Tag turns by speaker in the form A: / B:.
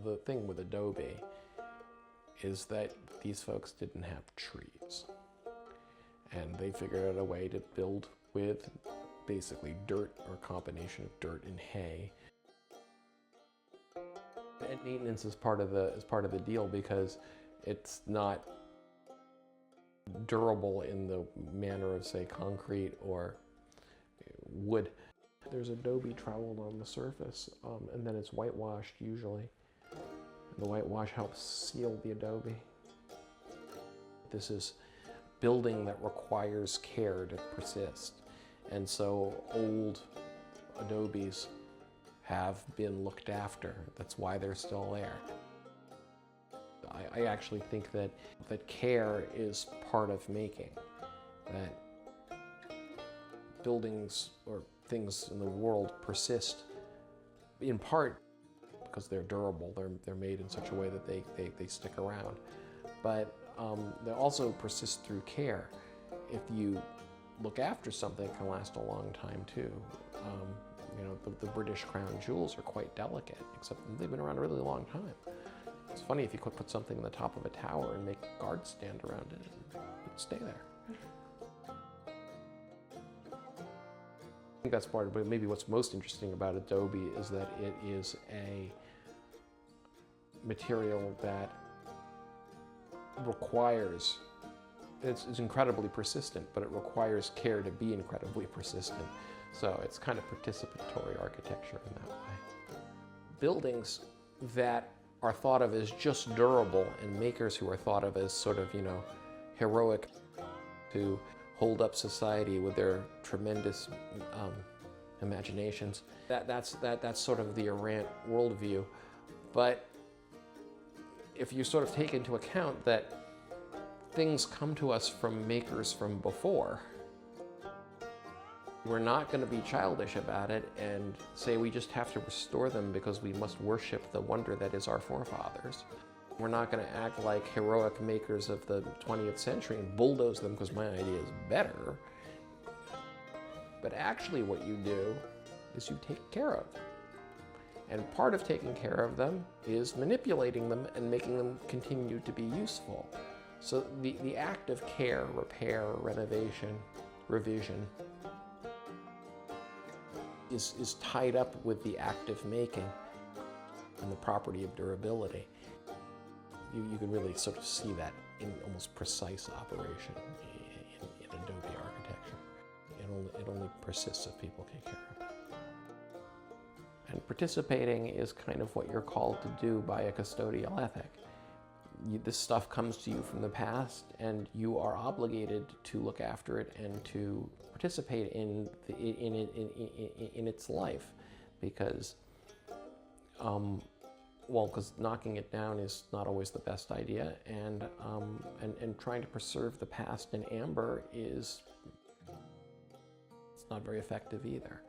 A: The thing with Adobe is that these folks didn't have trees. And they figured out a way to build with basically dirt, or a combination of dirt and hay. And maintenance is part of the deal, because it's not durable in the manner of, say, concrete or wood. There's Adobe troweled on the surface, and then it's whitewashed usually. The whitewash helps seal the Adobe. This is building that requires care to persist. And so old Adobes have been looked after. That's why they're still there. I actually think that care is part of making. That buildings or things in the world persist in part because they're durable. They're made in such a way that they stick around. But they also persist through care. If you look after something, it can last a long time too. You know, the British crown jewels are quite delicate, except they've been around a really long time. It's funny, if you could put something on the top of a tower and make guards stand around it, it'd stay there. I think that's part of it, but maybe what's most interesting about Adobe is that it is a material that requires, it's incredibly persistent, but it requires care to be incredibly persistent. So it's kind of participatory architecture in that way. Buildings that are thought of as just durable, and makers who are thought of as sort of, you know, heroic, to hold up society with their tremendous imaginations. That's sort of the errant worldview. But if you sort of take into account that things come to us from makers from before, we're not going to be childish about it and say we just have to restore them because we must worship the wonder that is our forefathers. We're not going to act like heroic makers of the 20th century and bulldoze them because my idea is better. But actually what you do is you take care of them. And part of taking care of them is manipulating them and making them continue to be useful. So the act of care, repair, renovation, revision is tied up with the act of making and the property of durability. You can really sort of see that in almost precise operation in Adobe architecture. It only persists if people take care of it. And participating is kind of what you're called to do by a custodial ethic. This stuff comes to you from the past, and you are obligated to look after it and to participate in its life, because because knocking it down is not always the best idea, and trying to preserve the past in amber it's not very effective either.